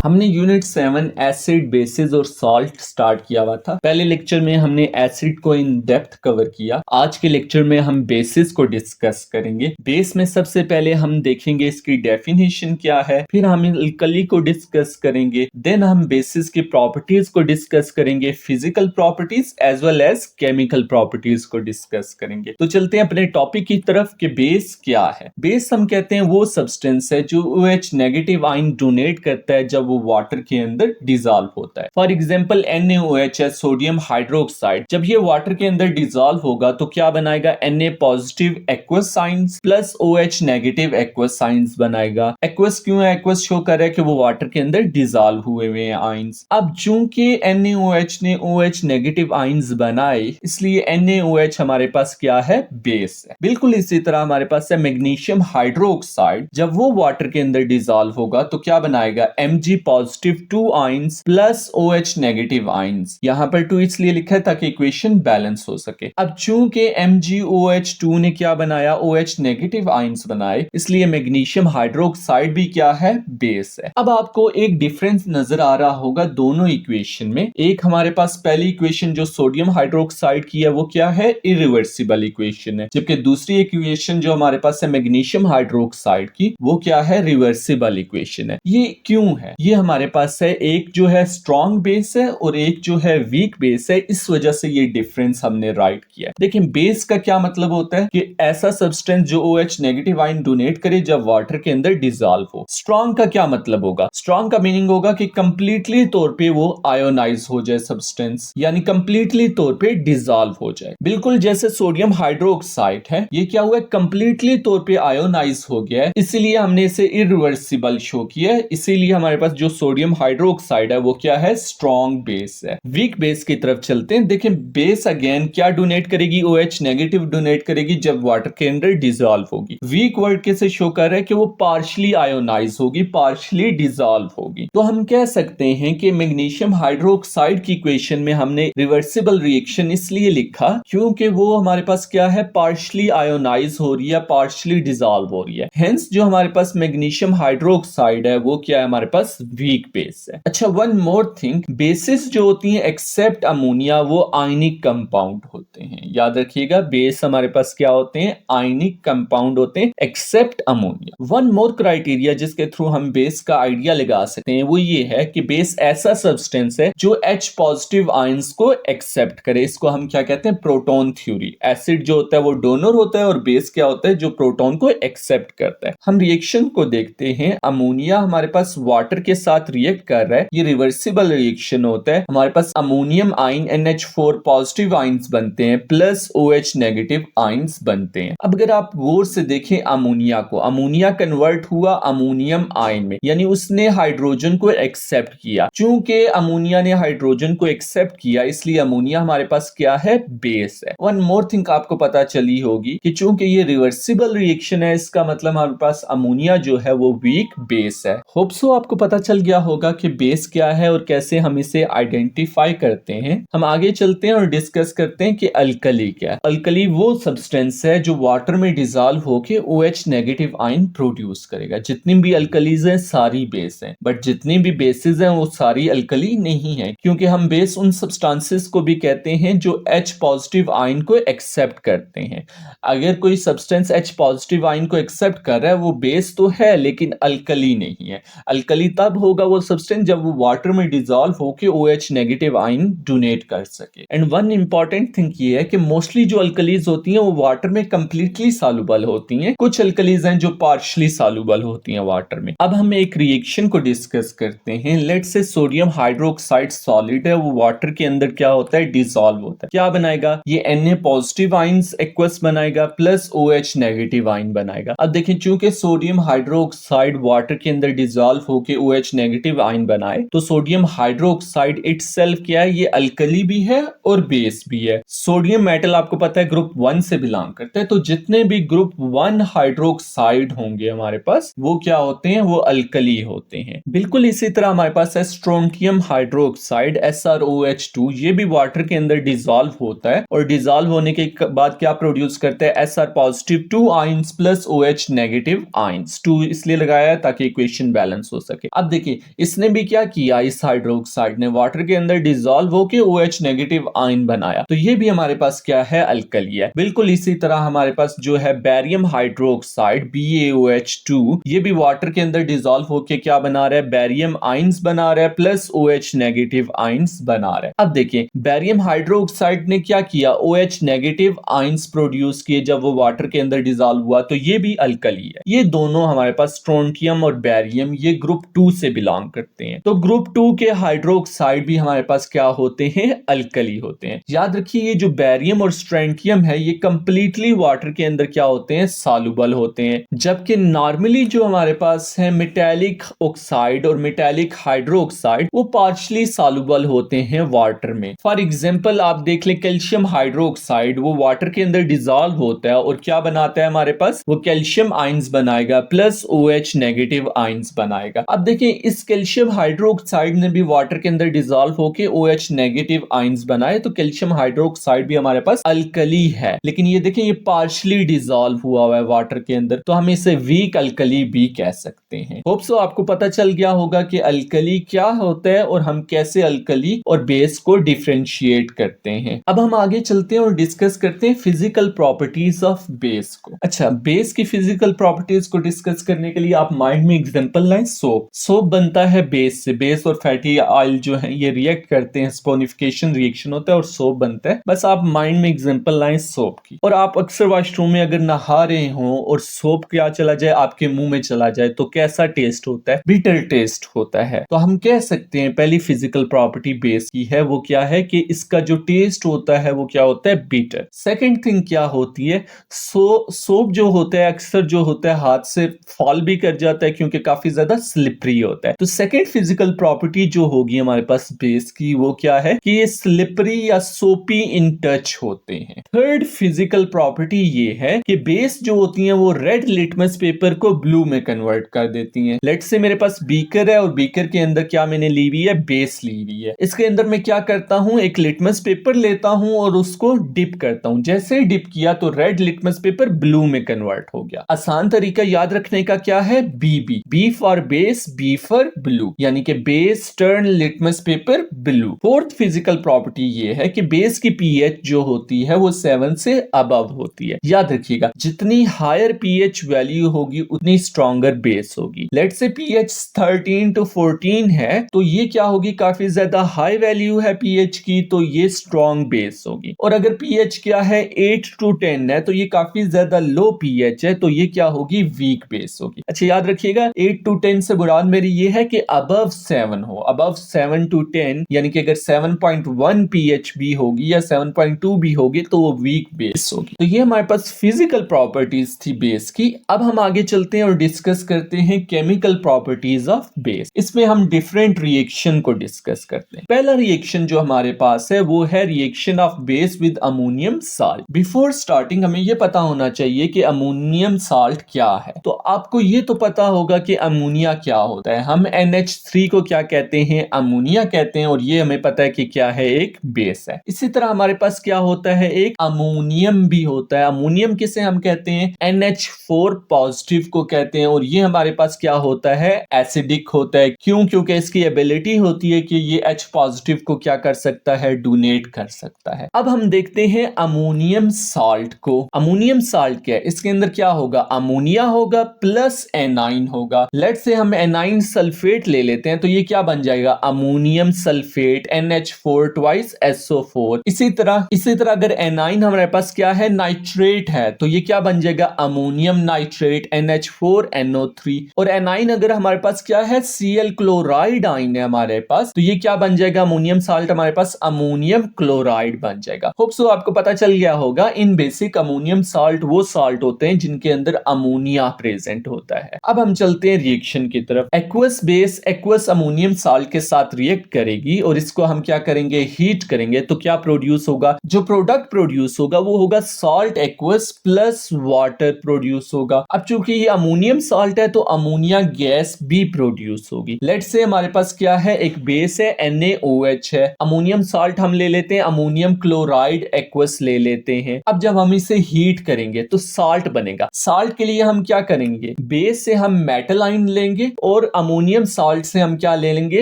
हमने unit 7 acid basis और salt start किया हुआ था। पहले लेक्चर में हमने एसिड को इन डेप्थ कवर किया। आज के लेक्चर में हम बेसिस को डिस्कस करेंगे। बेस में सबसे पहले हम देखेंगे इसकी डेफिनेशन क्या है, फिर हम अल्कली को डिस्कस करेंगे, देन हम बेसिस की प्रॉपर्टीज को डिस्कस करेंगे, physical properties as well as chemical properties को डिस्कस करेंगे। तो चलते हैं अपने टॉपिक की तरफ कि बेस क्या है। बेस हम कहते हैं वो सब्सटेंस है जो OH नेगेटिव आयन डोनेट करता है जब वो वाटर के अंदर डिजॉल्व होता है। फॉर एग्जांपल NaOH है, सोडियम हाइड्रोक्साइड। जब ये वाटर के अंदर डिजॉल्व होगा तो क्या बनाएगा, Na positive aqueous science plus OH negative aqueous science बनाएगा। एक्वस क्यों है, एक्वस शो कर रहा है कि वो वाटर के अंदर डिजॉल्व हुए हुए हैं आयंस। अब चूंकि NaOH ने OH नेगेटिव आयंस बनाए, इसलिए NaOH हमारे पास क्या है, बेस है। बिल्कुल इसी तरह हमारे पास है मैग्नीशियम हाइड्रोक्साइड। जब वो वाटर के अंदर डिजॉल्व होगा तो क्या बनाएगा, Mg positive 2 ions plus OH negative ions. यहां पर 2 इसलिए लिखा है ताकि इक्वेशन बैलेंस हो सके। अब चूंकि MgOH2 ने क्या बनाया, OH नेगेटिव आयंस बनाए, इसलिए मैग्नीशियम हाइड्रोक्साइड भी क्या है, बेस है। अब आपको एक डिफरेंस नजर आ रहा होगा दोनों इक्वेशन में। एक हमारे पास पहली इक्वेशन जो सोडियम हाइड्रोक्साइड की है वो क्या है, इरिवर्सिबल इक्वेशन है, जबकि दूसरी इक्वेशन जो हमारे पास है मैग्नीशियम हाइड्रोक्साइड की वो क्या है, रिवर्सिबल इक्वेशन है। ये क्यों है, ये हमारे पास है एक जो है स्ट्रॉन्ग बेस है और एक जो है वीक बेस है, इस वजह से ये डिफरेंस हमने राइट किया है। देखिए बेस का क्या मतलब होता है कि ऐसा सब्सटेंस जो OH नेगेटिव आयन डोनेट करे जब वाटर के अंदर डिजॉल्व हो। स्ट्रॉन्ग का क्या मतलब होगा, स्ट्रॉन्ग का मीनिंग होगा कि कंप्लीटली तौर पे वो आयोनाइज हो जाए सब्सटेंस, यानी कंप्लीटली तौर पे डिजॉल्व हो जाए। बिल्कुल जैसे सोडियम हाइड्रोक्साइड है, ये क्या हुआ है, कंप्लीटली तौर पे आयोनाइज हो गया है, इसीलिए हमने इसे इरिवर्सिबल शो किया है। इसीलिए हमारे पास जो सोडियम हाइड्रोक्साइड है वो क्या है, स्ट्रॉन्ग बेस है। वीक बेस की तरफ चलते हैं। देखें बेस अगेन क्या डोनेट करेगी, OH नेगेटिव डोनेट करेगी जब वाटर के अंदर डिजॉल्व होगी। वीक वर्ड के से शो कर रहा है कि वो पार्शियली आयोनाइज होगी, पार्शियली डिजॉल्व होगी। तो हम कह सकते हैं कि मैग्नीशियम हाइड्रोक्साइड की इक्वेशन में हमने रिवर्सिबल रिएक्शन इसलिए लिखा क्योंकि वो हमारे पास क्या है, पार्शियली आयोनाइज हो रही है, पार्शियली डिजॉल्व हो रही है। हेंस जो हमारे पास मैग्नीशियम हाइड्रोक्साइड है वो क्या है, हमारे पास वीक बेस है। अच्छा वन मोर थिंग, बेसिस जो होती हैं एक्सेप्ट अमोनिया वो आयनिक कंपाउंड होते हैं। याद रखिएगा बेस हमारे पास क्या होते हैं, आयनिक कंपाउंड होते हैं except ammonia. One more criteria जिसके थ्रू हम बेस का आइडिया लगा सकते हैं वो ये है कि बेस ऐसा सब्सटेंस है जो H पॉजिटिव आयंस को एक्सेप्ट करे। इसको हम क्या कहते हैं, प्रोटॉन थ्योरी। एसिड जो होता है वो डोनर होता है और बेस क्या होता है, जो प्रोटॉन को एक्सेप्ट करता है। हम रिएक्शन को देखते हैं। अमोनिया हमारे पास वाटर के साथ रिएक्ट कर रहा है, ये रिवर्सिबल रिएक्शन होता है। हमारे पास ammonium ion NH4 positive ions बनते हैं प्लस OH नेगेटिव आयंस बनते हैं। अब अगर आप गौर से देखें अमोनिया को, अमोनिया कन्वर्ट हुआ अमोनियम आयन में, यानी उसने हाइड्रोजन को एक्सेप्ट किया। चूंकि अमोनिया ने हाइड्रोजन को एक्सेप्ट किया इसलिए अमोनिया हमारे पास क्या है, बेस है। वन मोर थिंग आपको पता चली होगी कि चूंकि ये रिवर्सिबल रिएक्शन है, इसका मतलब हमारे पास अमोनिया जो है वो वीक बेस है। होप सो आपको पता चल गया होगा कि बेस क्या है और कैसे हम इसे आइडेंटिफाई करते हैं। हम आगे चलते हैं और डिस्कस करते हैं कि अल्कली क्या है। अल्कली वो सब्सटेंस है जो वाटर में डिजॉल्व होके OH नेगेटिव आयन प्रोड्यूस करेगा। जितनी भी अल्कलीज हैं सारी बेस हैं, बट जितनी भी बेसिस हैं वो सारी अल्कली नहीं है, क्योंकि हम बेस उन सब्सटेंसेस को भी कहते हैं जो H पॉजिटिव आयन को एक्सेप्ट करते हैं। अगर कोई सब्सटेंस H पॉजिटिव आयन को एक्सेप्ट कर रहा है वो बेस तो है लेकिन अल्कली नहीं है। अल्कली तब होगा वो सब्सटेंस जब वो वाटर में डिजॉल्व होके OH नेगेटिव आयन डोनेट कर सके। एंड वन इंपॉर्टेंट थिंग ये है कि मोस्टली जो अल्कलीज होती हैं वो वाटर में कंप्लीटली सॉल्युबल होती हैं। कुछ अल्कलीज हैं जो पार्शियली सॉल्युबल होती हैं वाटर में। अब हम एक रिएक्शन को डिस्कस करते हैं। Let's say sodium hydroxide solid है, वो वाटर के अंदर क्या होता है, डिसॉल्व होता है। क्या बनाएगा, ये Na पॉजिटिव आयंस एक्वस बनाएगा प्लस OH नेगेटिव आयन बनाएगा। अब देखें चूंकि सोडियम हाइड्रोक्साइड वाटर के अंदर डिसॉल्व होकर OH नेगेटिव आयन बनाए तो सोडियम हाइड्रोक्साइड इटसेल्फ क्या है, ये अल्कली भी है और बेस भी है। सोडियम मेटल आपको पता है ग्रुप 1 से बिलोंग करता है, तो जितने भी ग्रुप 1 हाइड्रोक्साइड होंगे हमारे पास वो क्या होते हैं, वो अल्कली होते हैं। बिल्कुल इसी तरह हमारे पास है स्ट्रोंटियम हाइड्रोक्साइड SrOH2, ये भी वाटर के अंदर डिसॉल्व होता है और डिसॉल्व होने के बाद क्या प्रोड्यूस करता है, Sr positive 2 ions plus OH negative ions. 2 इसलिए लगाया है ताकि इक्वेशन बैलेंस हो सके। अब देखिए इसने भी क्या किया, इस हाइड्रोक्साइड ने वाटर के अंदर डिसॉल्व होकर OH नेगेटिव आयन बनाया, तो ये भी हमारे पास क्या है, अल्कली है। बिल्कुल इसी तरह हमारे पास जो है बैरियम हाइड्रोक्साइड BaOH2, ये भी वाटर के अंदर डिसॉल्व होकर क्या बना रहा है, बैरियम आयंस बना रहा है प्लस OH नेगेटिव आयंस बना रहा है। अब देखिए बैरियम हाइड्रोक्साइड ने क्या किया, OH नेगेटिव आयंस प्रोड्यूस किए जब वो वाटर के अंदर डिसॉल्व हुआ, तो ये भी अल्कली है। ये दोनों हमारे पास स्ट्रोंटियम और बैरियम ये ग्रुप 2 से बिलोंग करते हैं। तो ग्रुप 2 के हाइड्रोक्साइड भी हमारे पास क्या होते हैं, अल्कली होते हैं। याद रखिए ये जो बैरियम और स्ट्रोंटियम है ये कंप्लीटली वाटर के अंदर क्या होते हैं, सॉल्युबल होते हैं, जबकि नॉर्मली जो हमारे पास है मेटालिक ऑक्साइड और मेटालिक हाइड्रोक्साइड वो पार्शियली सॉल्युबल होते हैं वाटर में। फॉर एग्जांपल आप देख लें कैल्शियम हाइड्रोक्साइड, वो वाटर के अंदर डिसॉल्व होता है और क्या बनाता है हमारे पास, वो कैल्शियम आयंस बनाएगा प्लस OH नेगेटिव आयंस बनाएगा। अब देखिए इस कैल्शियम हाइड्रोक्साइड ने भी वाटर के अंदर डिसॉल्व होकर OH नेगेटिव आयंस बनाए, तो कैल्शियम हाइड्रोक्साइड भी हमारे पास अल्कली है। लेकिन ये देखिए ये पार्शियली डिसॉल्व हुआ है वाटर के अंदर, तो हम इसे वीक अल्कली भी कह सकते हैं। होप सो आपको पता चल गया होगा कि अल्कली क्या होता है और हम कैसे अल्कली और बेस को डिफरेंशिएट करते हैं। अब हम आगे चलते हैं और डिस्कस करते हैं फिजिकल प्रॉपर्टीज ऑफ बेस को। अच्छा, बेस की फिजिकल प्रॉपर्टीज को डिस्कस करने के लिए आप माइंड में एग्जांपल लाएं। सोप बनता है बेस से, बेस और फैटी ऑयल जो है ये रिएक्ट करते हैं, स्पोनिफिकेशन रिएक्शन होता है और सोप बनता है। बस आप माइंड में एग्जांपल लाएं सोप की। और आप अक्सर वॉशरूम में अगर नहा रहे हो और सोप क्या चला जाए, आपके मुंह में चला जाए, तो कैसा टेस्ट होता है, बिटर टेस्ट होता है। तो हम कह सकते हैं पहली फिजिकल प्रॉपर्टी बेस की है वो क्या है कि इसका जो टेस्ट होता है वो क्या होता है, बिटर। सेकंड थिंग क्या होती है, सोप जो होता है अक्सर जो होता है हाथ से फॉल भी कर जाता है क्योंकि काफी ज्यादा स्लिपरी होता है। तो सेकंड फिजिकल प्रॉपर्टी जो होगी हमारे पास बेस की वो क्या है कि ये स्लिपरी या सोपी इन टच होते हैं। थर्ड फिजिकल प्रॉपर्टी ये है कि बेस जो होती है वो रेड लिटमस पेपर को ब्लू में कन्वर्ट कर देती हैं। लेट्स से मेरे पास बीकर है और बीकर के अंदर क्या मैंने ली हुई है, बेस ली हुई है। इसके अंदर मैं क्या करता हूं, एक लिटमस पेपर लेता हूं और उसको डिप करता हूं। जैसे ही डिप किया तो रेड लिटमस पेपर ब्लू में कन्वर्ट हो गया। आसान तरीका याद रखने का क्या है, B for base, B for blue, यानी कि base turn litmus paper blue. Fourth physical property ये है कि बेस की पीएच जो होती है वो 7 से अबव होती है। याद रखिएगा जितनी हायर पीएच वैल्यू होगी उतनी स्ट्रॉन्गर बेस होगी। लेट्स से पीएच 13 to 14 है तो ये क्या होगी, काफी ज्यादा हाई वैल्यू है पीएच की, तो ये स्ट्रॉन्ग बेस होगी। और अगर पीएच क्या है 8 to 10 है तो ये काफी ज्यादा लो पीएच है, तो ये क्या होगी, वीक बेस होगी। अच्छा याद रखिएगा 8 to 10 से मुराद मेरी ये है कि अबव 7 हो, अबव 7 to 10, यानी कि अगर 7.1 पीएच भी होगी या 7.2 भी होगी तो वो वीक बेस होगी। तो ये हमारे पास फिजिकल प्रॉपर्टीज थी बेस की। अब हम आगे चलते हैं और डिस्कस करते हैं केमिकल प्रॉपर्टीज ऑफ बेस। इसमें हम डिफरेंट रिएक्शन को डिस्कस करते हैं। पहला रिएक्शन जो हमारे पास है वो है reaction of base with ammonium salt. Before starting हमें ये पता होना चाहिए कि अमोनियम साल्ट क्या है। तो आपको ये तो पता होगा कि अमोनिया क्या होता है। हम NH3 को क्या कहते हैं, अमोनिया कहते हैं, और ये हमें पता है कि क्या है, एक बेस है। इसी तरह हमारे पास क्या होता है, एक अमोनियम भी होता है। अमोनियम किसे हम कहते हैं, NH4 पॉजिटिव को कहते हैं, और ये हमारे पास क्या होता है, एसिडिक होता है। क्यों? क्योंकि इसकी एबिलिटी होती है कि ये H पॉजिटिव को क्या कर सकता है, डोनेट कर सकता है। अब हम देखते हैं अमोनियम साल्ट को। अमोनियम साल्ट क्या है, इसके अंदर क्या होगा, अमोनिया होगा प्लस एनाइन होगा। लेट्स से हम एनाइन सल्फेट ले लेते हैं तो ये क्या बन जाएगा, ammonium sulphate NH4 twice SO4। इसी तरह अगर एनाइन हमारे पास क्या है, नाइट्रेट है, तो ये क्या बन जाएगा, अमोनियम नाइट्रेट NH4NO3। और एनाइन अगर हमारे पास क्या है, Cl क्लोराइड आइन है हमारे पास, तो ये क्या बन जाएगा, अमोनियम साल्ट हमारे पास अमोनियम क्लोराइड बन जाएगा। होप सो आपको पता चल गया होगा इन बेसिक अमोनियम साल्ट वो साल्ट होते हैं जिनके अंदर अमोनिया प्रेजेंट होता है। अब हम चलते हैं रिएक्शन की तरफ। Aqueous base aqueous ammonium salt के साथ रिएक्ट करेगी और इसको हम क्या करेंगे, हीट करेंगे, तो क्या प्रोड्यूस होगा, जो प्रोडक्ट प्रोड्यूस होगा वो होगा salt aqueous plus water produce होगा। अब चूंकि ये अमोनियम साल्ट है तो अमोनिया गैस भी प्रोड्यूस होगी। लेट्स से हमारे पास क्या है, एक बेस है NaOH है, अमोनियम साल्ट हम ले लेते हैं, अमोनियम क्लोराइड एक्वस ले लेते हैं। अब जब हम इसे हीट करेंगे तो साल्ट बनेगा। साल्ट के लिए हम क्या करेंगे, बेस से हम मेटल आयन लेंगे और अमोनियम सॉल्ट से हम क्या ले लेंगे,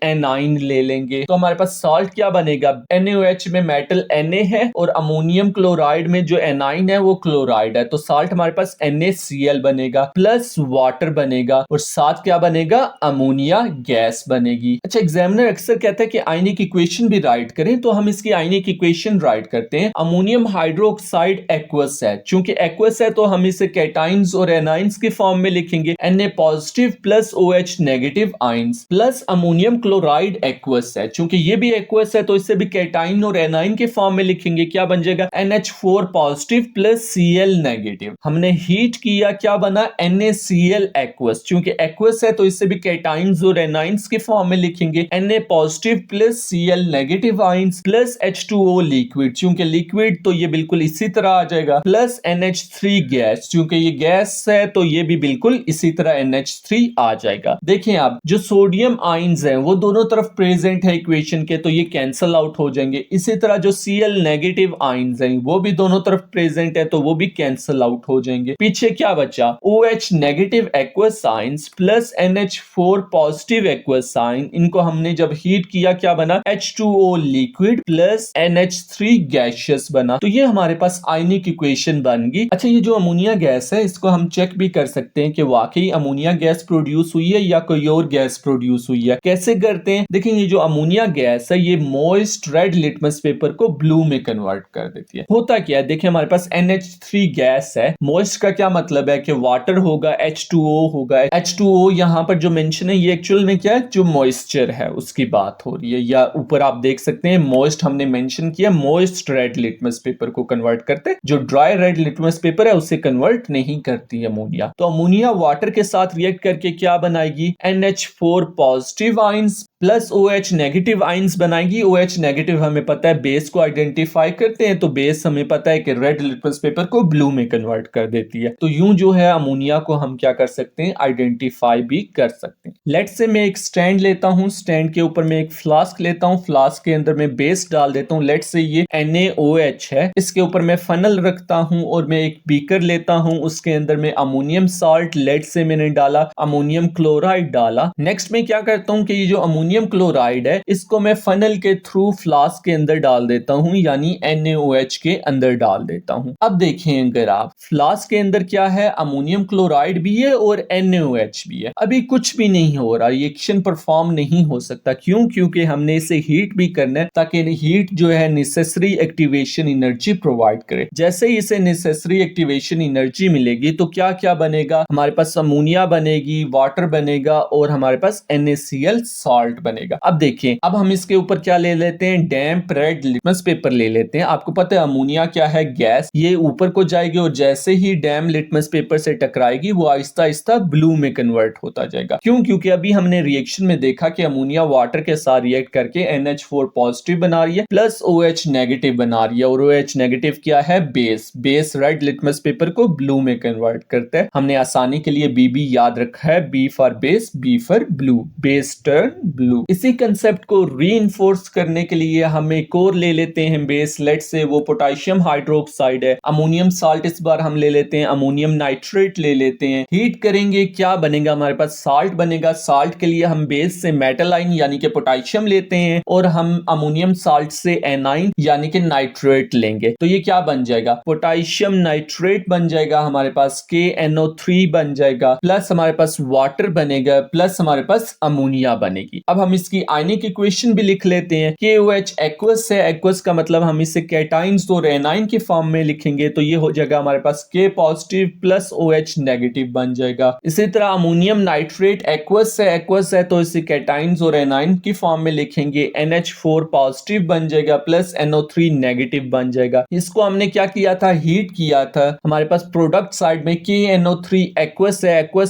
एनाइन ले लेंगे। तो हमारे पास सॉल्ट क्या बनेगा, NaOH में मेटल Na है और अमोनियम क्लोराइड में जो एनाइन है वो क्लोराइड है, तो सॉल्ट हमारे पास NaCl बनेगा प्लस वाटर बनेगा और साथ क्या बनेगा, अमोनिया गैस बनेगी। अच्छा, एग्जामिनर अक्सर कहता है कि आयनिक इक्वेशन भी राइट करें, तो हम इसकी आयनिक इक्वेशन राइट करते हैं। अमोनियम हाइड्रोक्साइड एक्वस है, चूंकि एक्वस है तो हम इसे कैटाइंस और एनाइंस के फॉर्म में लिखेंगे, Na positive plus OH negative ions plus ammonium chloride aqueous है, चूंकि ये भी एक्वस है तो इसे भी कैटाइन और एनाइन के फॉर्म में लिखेंगे, क्या बन जाएगा, NH4 positive plus Cl negative. हमने हीट किया, क्या बना, NaCl एक्वस, चूंकि एक्वस है तो इसे भी कैटाइंस और एनाइंस के फॉर्म में लिखेंगे, Na positive plus Cl negative ions plus H2O liquid, चूंकि लिक्विड तो ये बिल्कुल इसी तरह आ जाएगा, प्लस NH3 गैस, चूंकि ये गैस है तो ये भी बिल्कुल इसी तरह NH3 आ जाएगा। देखें आप, जो सोडियम आइंस हैं वो दोनों तरफ प्रेजेंट है इक्वेशन के, तो ये कैंसल आउट हो जाएंगे। इसी तरह जो Cl नेगेटिव आइंस हैं वो भी दोनों तरफ प्रेजेंट है तो वो भी कैंसल आउट हो जाएंगे। पीछे क्या बचा, OH negative aqueous ions plus NH4 positive aqueous आइन, इनको हमने जब हीट किया क्या बना, H2O liquid plus NH3 gaseous बना। तो ये हमारे पास आयनिक इक्वेशन बन गई। अच्छा, ये जो अमोनिया गैस है इसको हम चेक भी कर सकते हैं कि वाकई अमोनिया गैस प्रोड्यूस हुई है या कोई और गैस प्रोड्यूस हुई है। कैसे करते हैं, देखिए ये जो अमोनिया गैस है ये मॉइस्ट रेड लिटमस पेपर को ब्लू में कन्वर्ट कर देती है। होता क्या है, देखिए हमारे पास NH3 गैस है, मॉइस्ट का क्या मतलब है कि वाटर होगा, H2O होगा। H2O यहाँ पर जो मेंशन है ये एक्चुअल में क्या है, जो मॉइस्चर है उसकी बात हो रही है, या ऊपर आप देख सकते हैं मॉइस्ट हमने मेंशन किया, मॉइस्ट रेड लिटमस पेपर को कन्वर्ट करते हैं, जो ड्राई रेड लिटमस पेपर है उसे कन्वर्ट नहीं करती अमोनिया। तो अमोनिया वाटर के साथ रिएक्ट करके क्या बनाएगी, NH4 positive ions plus OH negative ions बनाएगी। OH नेगेटिव हमें पता है बेस को आइडेंटिफाई करते हैं, तो बेस हमें पता है कि रेड लिटमस पेपर को ब्लू में कन्वर्ट कर देती है। तो यूं जो है अमोनिया को हम क्या कर सकते हैं, आइडेंटिफाई भी कर सकते हैं। लेट्स से मैं एक स्टैंड लेता हूं, स्टैंड के ऊपर मैं एक फ्लास्क लेता हूं, फ्लास्क के अंदर मैं बेस डाल देता हूं, लेट्स से ये NaOH है, इसके ऊपर मैं फनल रखता हूं और मैं एक बीकर लेता हूं, उसके अंदर मैं अमोनियम सॉल्ट, लेट्स से मैंने डाला अमोनियम क्लोराइड डाला। नेक्स्ट मैं क्या करता हूं कि ये जो अमोनियम क्लोराइड है इसको मैं फनल के थ्रू फ्लास्क के अंदर डाल देता हूं, यानी NaOH के अंदर डाल देता हूं। अब देखें अगर आप, फ्लास्क के अंदर क्या है, अमोनियम क्लोराइड भी है और NaOH भी है। अभी कुछ भी नहीं हो रहा, रिएक्शन परफॉर्म नहीं हो सकता, क्यों, क्योंकि हमने इसे हीट भी करना है ताकि हीट जो है नेसेसरी एक्टिवेशन एनर्जी प्रोवाइड करे। जैसे ही इसे नेसेसरी एक्टिवेशन एनर्जी मिलेगी तो क्या क्या बनेगा, हमारे पास अमोनिया बनेगी, वाटर बनेगा और हमारे पास NaCl सॉल्ट बनेगा। अब देखिए, अब हम इसके ऊपर क्या ले लेते हैं, डैम्प रेड लिटमस पेपर ले लेते हैं। आपको पता है अमोनिया क्या है, गैस, ये ऊपर को जाएगी और जैसे ही डैम लिटमस पेपर से टकराएगी वो आहिस्ता आहिस्ता ब्लू में कन्वर्ट होता जाएगा। क्यों, क्योंकि अभी हमने रिएक्शन में देखा कि अमोनिया वाटर के साथ रिएक्ट करके NH4 पॉजिटिव बना रही है प्लस OH नेगेटिव बना रही है, और OH नेगेटिव क्या है, base, base red litmus paper को ब्लू में कन्वर्ट करता है। हमने आसानी के लिए BB याद रखा है, B for base, B for blue, base turn blue. इसी कंसेप्ट को रीइंफोर्स करने के लिए हम एक और ले लेते हैं बेस, लेट से वो पोटेशियम हाइड्रोक्साइड है। अमोनियम साल्ट इस बार हम ले लेते हैं, अमोनियम नाइट्रेट ले लेते हैं, हीट करेंगे, क्या बनेगा, हमारे पास साल्ट बनेगा। साल्ट के लिए हम बेस से मेटल आइन यानी कि पोटेशियम लेते हैं और हम अमोनियम साल्ट से एनाइन यानी कि नाइट्रेट लेंगे, तो ये क्या बन जाएगा, पोटेशियम नाइट्रेट बन जाएगा, हमारे पास KNO3 बन जाएगा, प्लस हमारे पास वाटर बनेगा, प्लस हमारे पास अमोनिया बनेगी। अब हम इसकी आयनिक इक्वेशन भी लिख लेते हैं, KOH एक्वस है, एक्वस का मतलब हम इसे कैटाइंस और एनाइन के फॉर्म में लिखेंगे, तो ये हो जाएगा हमारे पास K positive plus OH negative बन जाएगा। इसी तरह अमोनियम नाइट्रेट एक्वस है तो इसे कैटाइंस और एनाइन की फॉर्म में लिखेंगे, NH4 पॉजिटिव बन जाएगा प्लस NO3 नेगेटिव बन जाएगा। इसको हमने क्या किया था, हीट किया था। हमारे पास प्रोडक्ट साइड में KNO3 एक्वस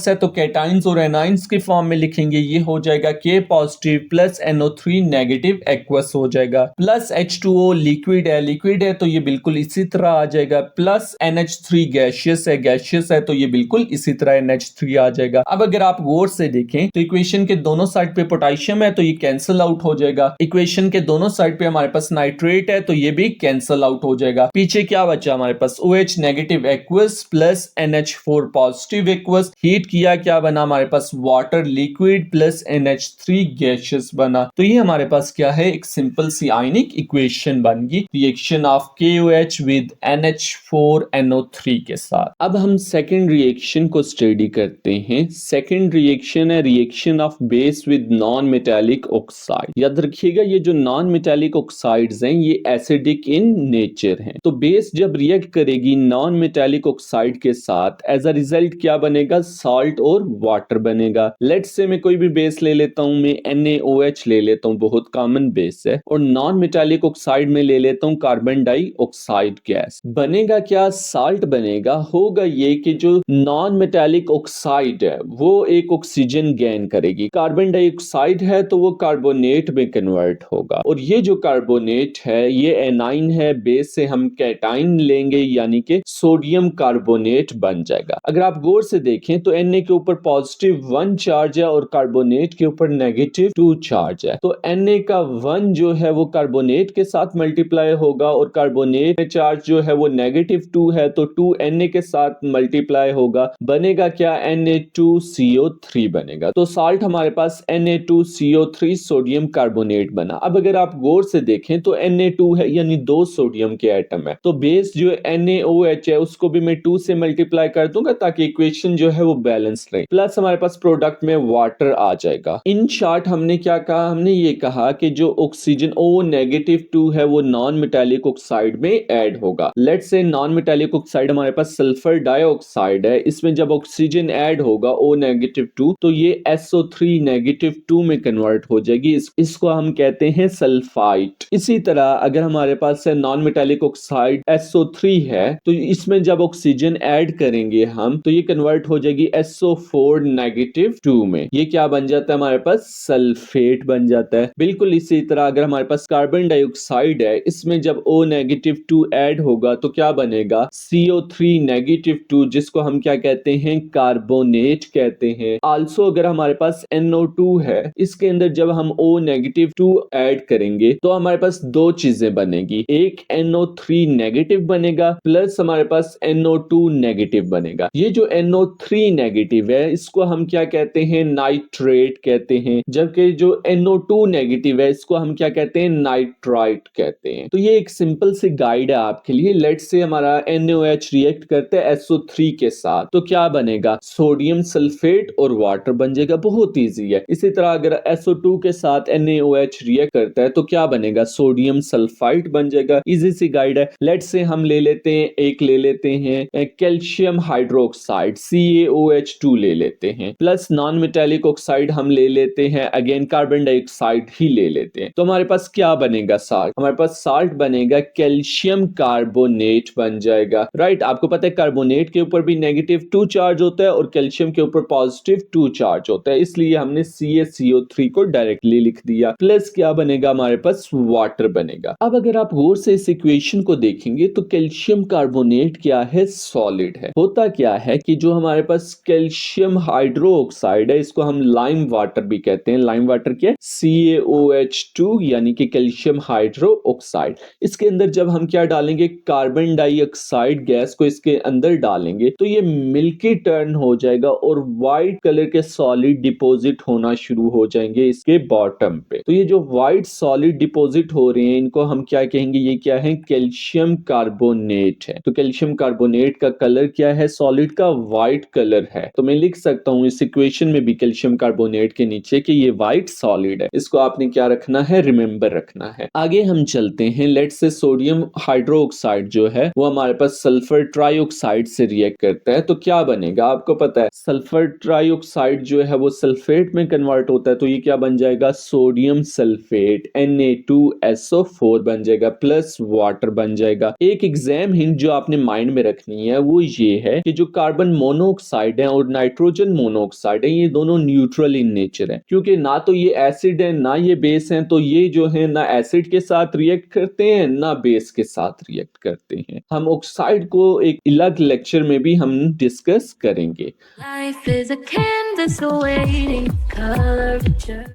है तो कैटाइंस और एनाइंस की फॉर्म में लिखेंगे, ये हो जाएगा K positive plus NO3 negative aqueous हो जाएगा, प्लस H2O लिक्विड है तो ये बिल्कुल इसी तरह आ जाएगा, प्लस NH3 गैसियस है तो ये बिल्कुल इसी तरह NH3 आ जाएगा। अब अगर आप गौर से देखें तो इक्वेशन के दोनों साइड पे पोटेशियम है तो ये कैंसिल आउट हो जाएगा, इक्वेशन के दोनों साइड पे हमारे पास नाइट्रेट है तो ये भी कैंसिल आउट हो जाएगा। पीछे क्या बचा, हमारे पास OH negative aqueous plus NH4 positive aqueous, heat किया, क्या बना, हमारे पास water liquid plus NH3 gases बना। तो ये हमारे पास क्या है, एक सिंपल सी आयनिक इक्वेशन बन गई, reaction of KOH with NH4NO3 के साथ। अब हम सेकेंड रिएक्शन को स्टडी करते हैं। सेकेंड रिएक्शन है reaction of base with non metallic oxide. याद रखिएगा ये जो नॉन मेटालिक ऑक्साइड्स हैं ये एसिडिक इन नेचर हैं। तो बेस जब रिएक्ट करेगी नॉन मेटालिक ऑक्साइड के साथ, एज अ रिजल्ट क्या बनेगा, सॉल्ट और वाटर बनेगा। लेट्स से मैं कोई भी बेस ले लेता हूं, मैं NaOH ले लेता हूं, बहुत कॉमन बेस है, और नॉन मेटालिक ऑक्साइड में ले लेता हूं कार्बन डाइऑक्साइड गैस। बनेगा क्या, सॉल्ट बनेगा। होगा ये कि जो नॉन मेटालिक ऑक्साइड है वो एक ऑक्सीजन गेन करेगी, कार्बन डाइऑक्साइड है तो वो कार्बोनेट में कन्वर्ट होगा, और ये जो कार्बोनेट है ये एनाइन है, बेस से हम कैटाइन लेंगे यानी कि सोडियम कार्बोनेट बन जाएगा। अगर आप गौर से देखें तो Na के ऊपर पॉजिटिव 1 चार्ज है और कार्बोनेट के ऊपर नेगेटिव 2 चार्ज है। तो Na का 1 जो है वो कार्बोनेट के साथ मल्टीप्लाई होगा और कार्बोनेट में चार्ज जो है वो नेगेटिव 2 है, तो 2 Na के साथ मल्टीप्लाई होगा, बनेगा क्या, Na2CO3 बनेगा। तो साल्ट हमारे पास Na2CO3 सोडियम कार्बोनेट बना। अब अगर आप गौर से देखें तो Na2 है यानी 2 सोडियम के एटम है, तो बेस जो NaOH है उसको भी मैं 2 से मल्टीप्लाई कर दूंगा ताकि इक्वेशन जो है वो बैलेंस रहे, प्लस हमारे पास प्रोडक्ट में वाटर आ जाएगा। इन शॉर्ट हमने क्या कहा, हमने ये कहा कि जो ऑक्सीजन O-2 है वो नॉन मेटालिक ऑक्साइड में ऐड होगा। Let's say non metallic oxide हमारे पास सल्फर डाइऑक्साइड है, इसमें जब ऑक्सीजन ऐड होगा O-2 तो ये SO3-2 में कन्वर्ट हो जाएगी, इसको हम कहते हैं सल्फाइट। इसी तरह अगर हमारे पास है नॉन मेटालिक ऑक्साइड SO3 है तो इसमें जब ऑक्सीजन ऐड करेंगे हम तो ये कन्वर्ट हो जाएगी SO4-2 में, ये क्या बन जाता है हमारे पास, सल्फेट बन जाता है। बिल्कुल इसी तरह अगर हमारे पास कार्बन डाइऑक्साइड है, इसमें जब O-2 ऐड होगा तो क्या बनेगा, CO3-2, जिसको हम क्या कहते हैं, कार्बोनेट कहते हैं। आल्सो अगर हमारे पास NO2 है, इसके अंदर जब हम O-2 ऐड करेंगे तो हमारे पास दो चीजें बनेगी, एक NO3- बनेगा प्लस हमारे पास NO2- बनेगा। ये जो NO3- है इसको हम क्या कहते हैं, नाइट्रेट कहते हैं, जबकि जो NO2- है इसको हम क्या कहते हैं, नाइट्राइट कहते हैं। तो ये एक सिंपल सी गाइड है आपके लिए। लेट्स से हमारा NaOH रिएक्ट करते हैं SO3 के साथ तो क्या बनेगा, सोडियम सल्फेट और वाटर बन जाएगा, बहुत इजी है। इसी तरह अगर SO2 के साथ NaOH रिएक्ट करता है तो क्या बनेगा, सोडियम सल्फाइड बन जाएगा, इजी सी गाइड है। लेट्स से हम ले लेते हैं कैल्शियम हाइड्रोक्साइड CaOH2 ले लेते हैं, प्लस नॉन मेटालिक ऑक्साइड हम ले लेते हैं, अगेन कार्बन डाइऑक्साइड ही ले लेते हैं, तो हमारे पास क्या बनेगा, साल्ट। हमारे पास साल्ट बनेगा, कैल्शियम कार्बोनेट बन जाएगा, राइट। आपको पता है कार्बोनेट के ऊपर भी -2 चार्ज होता है और कैल्शियम के ऊपर +2 चार्ज होता है, इसलिए हमने CaCO3 को डायरेक्टली लिख दिया, प्लस क्या बनेगा हमारे पास, वाटर बनेगा। अब अगर आप गौर से इस इक्वेशन को देखेंगे तो कैल्शियम कार्बोनेट क्या है, सॉलिड है। होता क्या है कि जो हमारे पास कैल्शियम हाइड्रोक्साइड है इसको हम लाइम वाटर भी कहते हैं, लाइम वाटर क्या है, CaOH2 यानी कि कैल्शियम हाइड्रोक्साइड। इसके अंदर जब हम क्या डालेंगे, कार्बन डाइऑक्साइड गैस को इसके अंदर डालेंगे तो ये मिल्की टर्न हो जाएगा और व्हाइट कलर के सॉलिड डिपॉजिट होना शुरू हो जाएंगे इसके बॉटम पे। तो ये जो व्हाइट सॉलिड डिपॉजिट हो रहे हैं इनको हम क्या कहेंगे, ये क्या है, कैल्शियम कार्बोनेट है। तो कैल्शियम कार्बोनेट का कलर क्या है, सॉलिड का व्हाइट कलर है। तो मैं लिख सकता हूं इस इक्वेशन में भी कैल्शियम कार्बोनेट के नीचे कि ये व्हाइट सॉलिड है, इसको आपने क्या रखना है, रिमेंबर रखना है। आगे हम चलते हैं। लेट्स से सोडियम हाइड्रोक्साइड जो है वो हमारे पास सल्फर ट्राइऑक्साइड से रिएक्ट करता है तो क्या बनेगा, आपको पता है सल्फर ट्राइऑक्साइड जो है वो सल्फेट में कन्वर्ट होता है, तो ये क्या बन जाएगा, सोडियम सल्फेट Na2SO4 बन जाएगा, प्लस वाटर बन जाएगा। एक एग्जाम हिंट जो आपने माइंड में रखनी है वो ये है कि जो कार्बन मोनोऑक्साइड है और नाइट्रोजन मोनोऑक्साइड है ये दोनों न्यूट्रल इन नेचर है, क्योंकि ना तो ये एसिड है ना ये बेस है, तो ये जो है ना एसिड के साथ रिएक्ट करते हैं ना बेस के साथ रिएक्ट करते हैं। हम ऑक्साइड को एक अलग लेक्चर में भी हम डिस्कस करेंगे।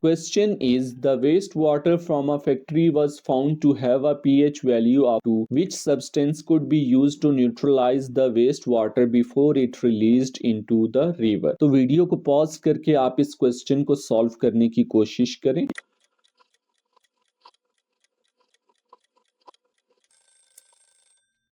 Question is, the wastewater from a factory was found to have a pH value of 2. Which substance could be used to neutralize the wastewater before it released into the river? तो video को pause करके आप इस question को solve करने की कोशिश करें।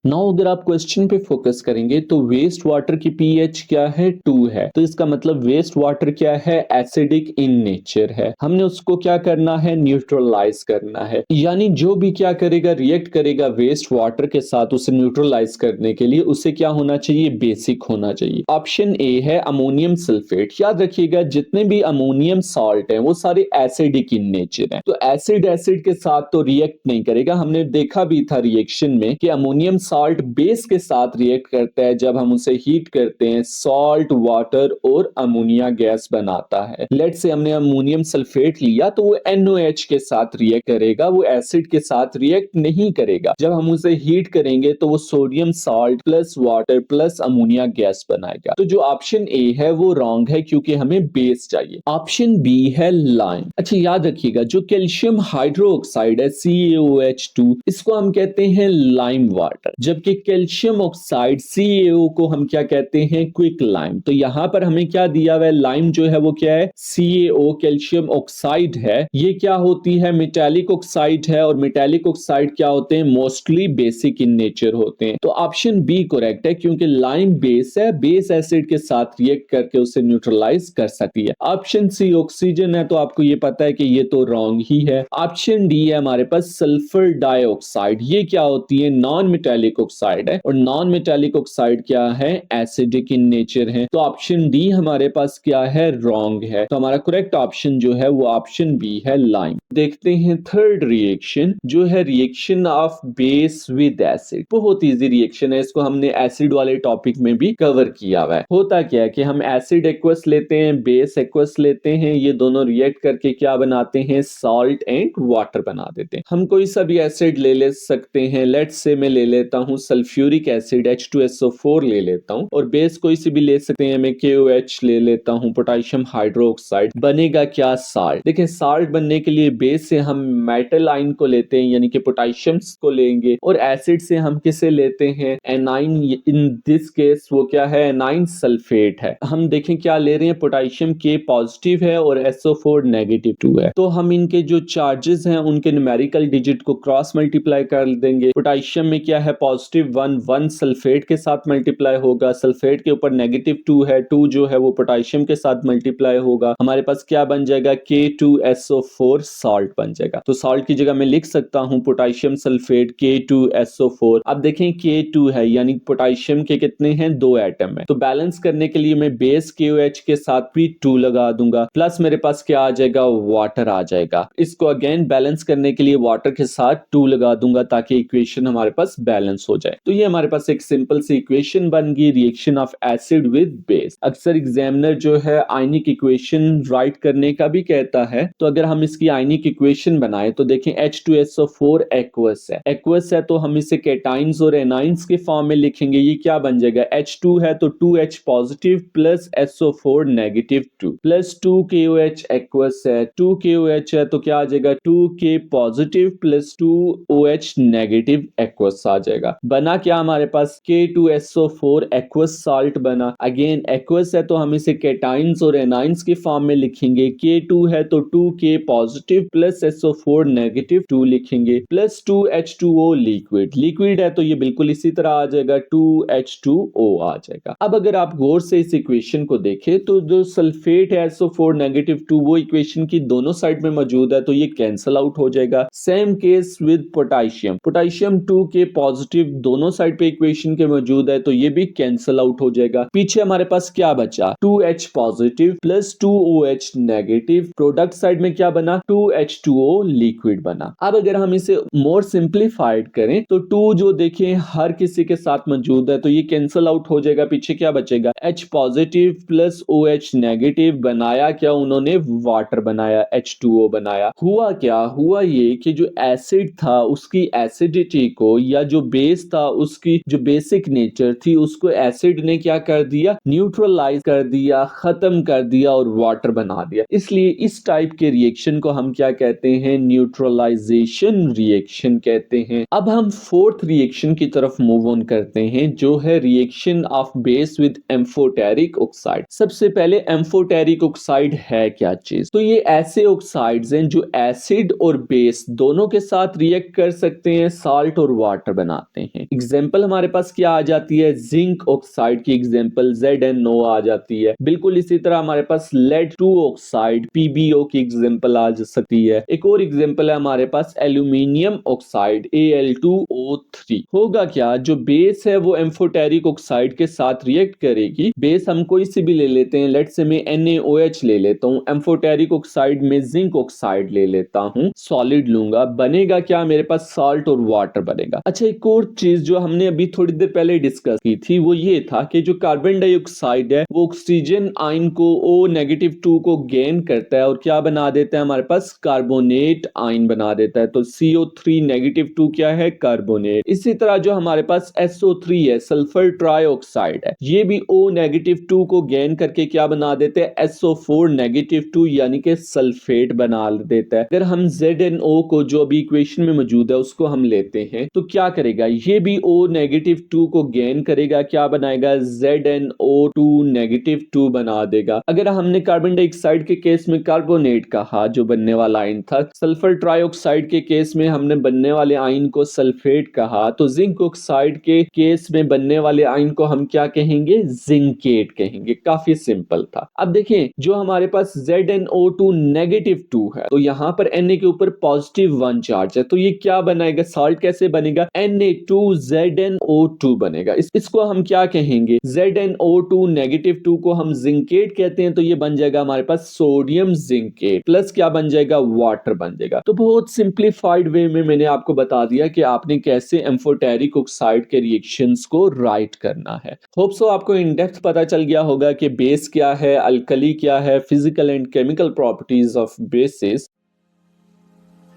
नाउ अगर आप क्वेश्चन पे फोकस करेंगे तो वेस्ट वाटर की पीएच क्या है, 2 है। तो इसका मतलब वेस्ट वाटर क्या है, एसिडिक इन नेचर है। हमने उसको क्या करना है, न्यूट्रलाइज करना है। यानी जो भी क्या करेगा, रिएक्ट करेगा वेस्ट वाटर के साथ, उसे न्यूट्रलाइज करने के लिए उसे क्या होना चाहिए, बेसिक होना चाहिए। ऑप्शन ए है अमोनियम सल्फेट। याद रखिएगा जितने भी अमोनियम सॉल्ट है वो सारे एसिडिक इन नेचर है, तो एसिड एसिड के साथ तो रिएक्ट नहीं करेगा। हमने देखा भी था रिएक्शन में कि अमोनियम सॉल्ट बेस के साथ रिएक्ट करता है जब हम उसे हीट करते हैं, सॉल्ट वाटर और अमोनिया गैस बनाता है। लेट से हमने अमोनियम सल्फेट लिया तो वो NOH के साथ रिएक्ट करेगा, वो एसिड के साथ रिएक्ट नहीं करेगा। जब हम उसे हीट करेंगे तो वो sodium salt plus water plus ammonia gas बनाएगा। तो जो ऑप्शन ए है वो रॉन्ग है क्योंकि हमें बेस चाहिए। ऑप्शन बी है लाइम। अच्छा याद रखिएगा जो कैल्शियम हाइड्रोक्साइड है CaOH2, इसको हम कहते हैं लाइम वाटर, जबकि कैल्शियम ऑक्साइड CaO को हम क्या कहते हैं, क्विक लाइम। तो यहां पर हमें क्या दिया हुआ है, लाइम जो है वो क्या है, CaO कैल्शियम ऑक्साइड है। ये क्या होती है, मेटालिक ऑक्साइड है, और मेटालिक ऑक्साइड क्या होते हैं, मोस्टली बेसिक इन नेचर होते हैं। तो ऑप्शन बी करेक्ट है क्योंकि लाइम बेस है, बेस एसिड के साथ रिएक्ट करके उसे न्यूट्रलाइज कर सकती है। ऑप्शन सी ऑक्सीजन है, तो आपको ये पता है कि ये तो रॉन्ग ही है। ऑप्शन डी है हमारे पास सल्फर डाइऑक्साइड। ये क्या होती है, नॉन मेटालिक ऑक्साइड है, और नॉन मेटालिक ऑक्साइड क्या है, एसिडिक इन नेचर है। तो ऑप्शन डी हमारे पास क्या है, रॉन्ग है। तो हमारा करेक्ट ऑप्शन जो है वो ऑप्शन बी है, लाइम। देखते हैं थर्ड रिएक्शन जो है reaction of base with acid. बहुत इजी रिएक्शन है, इसको हमने एसिड वाले टॉपिक में भी कवर किया हुआ है। होता क्या है कि हम एसिड एक्वस लेते हैं, बेस एक्वस लेते हैं, ये दोनों रिएक्ट करके क्या बनाते हैं, सॉल्ट एंड वाटर बना देते हैं। हम कोई सा भी एसिड ले सकते हैं। लेट्स से मैं ले लेता हूं सल्फ्यूरिक एसिड H2SO4 ले लेता हूं, और बेस कोई सी भी ले सकते हैं, मैं KOH ले लेता हूं, पोटेशियम हाइड्रोक्साइड। बनेगा क्या, साल्ट। देखिए साल्ट बनने के लिए बेस से हम मेटल आयन को लेते हैं यानी कि पोटेशियम को लेंगे, और एसिड से हम किसे लेते हैं, एनाइन। इन दिस केस वो क्या है, एनाइन सल्फेट है। हम देखें क्या ले रहे हैं, पोटेशियम K पॉजिटिव है और SO4 नेगेटिव 2 है। तो हम इनके जो चार्जेस हैं उनके न्यूमेरिकल डिजिट को क्रॉस मल्टीप्लाई कर देंगे। पोटेशियम में क्या है, पॉजिटिव 1 सल्फेट के साथ मल्टीप्लाई होगा, सल्फेट के ऊपर नेगेटिव 2 है, 2 जो है वो पोटेशियम के साथ मल्टीप्लाई होगा। हमारे पास क्या बन जाएगा, K2SO4 सॉल्ट बन जाएगा। तो सॉल्ट की जगह मैं लिख सकता हूं पोटेशियम सल्फेट K2SO4। अब देखें K2 है यानी पोटेशियम के कितने हैं, 2 एटम है। तो बैलेंस करने के लिए मैं बेस KOH के साथ भी 2 लगा दूंगा, प्लस मेरे पास क्या आ जाएगा, वाटर आ जाएगा। इसको अगेन बैलेंस करने के लिए वाटर के साथ 2 लगा दूंगा ताकि इक्वेशन हमारे पास बैलेंस हो जाए। तो ये हमारे पास एक सिंपल सी इक्वेशन बन गई, reaction of acid with base. अक्सर एग्जामिनर जो है आयनिक इक्वेशन राइट करने का भी कहता है, तो अगर हम इसकी आयनिक इक्वेशन बनाए तो देखें H2SO4 एक्वस है। एक्वस है तो हम इसे कैटाइंस और एनाइंस के फॉर्म में लिखेंगे। ये क्या बन जाएगा, H2 है तो 2H positive plus SO4 negative 2 plus 2KOH aqueous है, 2KOH है तो क्या आ जाएगा, 2K positive plus 2OH negative aqueous आ जाएगा। बना क्या हमारे पास, K2SO4 एक्वस सॉल्ट बना। अगेन एक्वस है तो हम इसे कैटाइंस और एनाइंस के फॉर्म में लिखेंगे। K2 है तो 2K positive plus SO4 negative 2 लिखेंगे, प्लस 2H2O लिक्विड। लिक्विड है तो ये बिल्कुल इसी तरह आ जाएगा, 2H2O आ जाएगा। अब अगर आप गौर से इस इक्वेशन को देखें तो जो सल्फेट है SO4 नेगेटिव 2 वो इक्वेशन की दोनों साइड में मौजूद है, तो ये कैंसिल आउट हो जाएगा। Same case with potassium, potassium 2K positive दोनों साइड पे इक्वेशन के मौजूद है, तो ये भी कैंसिल आउट हो जाएगा। पीछे हमारे पास क्या बचा, 2H positive plus 2OH negative, product side में क्या बना, 2H2O लिक्विड बना। अब अगर हम इसे मोर सिंप्लीफाइड करें तो 2 जो देखें हर किसी के साथ मौजूद है, तो ये कैंसिल आउट हो जाएगा। पीछे क्या बचेगा, H positive plus OH negative. बनाया क्या उन्होंने, वाटर बनाया, H2O बनाया। हुआ क्या, हुआ ये कि जो एसिड था उसकी एसिडिटी को, या जो बेस था उसकी जो बेसिक नेचर थी, उसको एसिड ने क्या कर दिया, न्यूट्रल न्यूट्रलाइज कर दिया, खत्म कर दिया और वाटर बना दिया। इसलिए इस टाइप के रिएक्शन को हम क्या कहते हैं? न्यूट्रलाइजेशन रिएक्शन कहते हैं। अब हम फोर्थ रिएक्शन की तरफ मूव ऑन करते हैं, जो है reaction of base with amphoteric oxide. सबसे पहले एम्फोटेरिक ऑक्साइड है क्या चीज? तो ये ऐसे ऑक्साइड्स हैं जो एसिड और बेस दोनों के साथ रिएक्ट कर सकते हैं, साल्ट और वाटर बनाते हैं। एग्जांपल हमारे पास क्या आ जाती है? जिंक ऑक्साइड की एग्जांपल ZnO आ जाती है। बिल्कुल इसी तरह हमारे पास लेड 2 ऑक्साइड PbO की एग्जांपल आ सकती है। एक और एग्जांपल है हमारे पास एल्यूमिनियम ऑक्साइड Al2O3। होगा क्या? जो बेस है वो एम्फोटेरिक ऑक्साइड के साथ रिएक्ट करेगी। बेस हम कोई सी भी ले लेते हैं, लेट्स से मैं NaOH ले लेता हूं, एम्फोटेरिक ऑक्साइड में जिंक ऑक्साइड ले लेता हूं, सॉलिड लूंगा, बनेगा क्या? मेरे पास साल्ट और वाटर बनेगा। अच्छा, एक और चीज जो हमने अभी थोड़ी देर पहले डिस्कस की थी वो ये था कि जो कार्बन डाइऑक्साइड है वो ऑक्सीजन आयन को O-2 को गेन करता है और क्या बना देता है? हमारे पास कार्बोनेट आयन बना देता है। तो CO3-2 क्या है? कार्बोनेट। इसी तरह जो हमारे पास SO3 है, सल्फर ट्राइऑक्साइड है, ये भी O-2 को गेन करके क्या बना देते हैं? SO4-2 यानी कि सल्फेट बना देता है। अगर हम ZnO को जो अभी इक्वेशन में मौजूद है उसको हम लेते हैं तो क्या करेगा? ये भी O-2 को गेन करेगा, क्या बनाएगा? ZnO2-2 बना देगा। अगर हमने कार्बन डाइऑक्साइड के केस में कार्बोनेट कहा जो बनने वाला आयन था, सल्फर ट्राइऑक्साइड के केस में हमने बनने वाले आयन को सल्फेट कहा, तो जिंक ऑक्साइड के केस में बनने वाले आयन को हम क्या कहेंगे? जिंकेट कहेंगे। काफी सिंपल था। अब देखें जो हमारे पास ZnO2-2 है तो यहां पर Na के ऊपर +1 चार्ज है, तो ये क्या बनाएगा? साल्ट कैसे बनेगा? Na2ZnO2 बनेगा। इसको हम क्या कहेंगे? ZnO2-2 को हम जिंकेट कहते हैं, तो ये बन जाएगा हमारे पास सोडियम जिंकेट प्लस क्या बन जाएगा? वाटर बन जाएगा। तो बहुत सिंप्लीफाइड वे में मैंने आपको बता दिया कि आपने कैसे एम्फोटेरिक ऑक्साइड के रिएक्शंस को राइट करना है। होप सो आपको इन डेप्थ पता चल गया होगा कि बेस क्या है, अल्कली क्या है, physical and chemical properties of basis.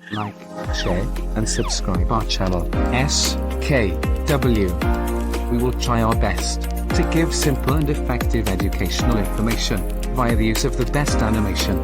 Like, share, and subscribe our channel SKW. We will try our best to give simple and effective educational information via the use of the best animation.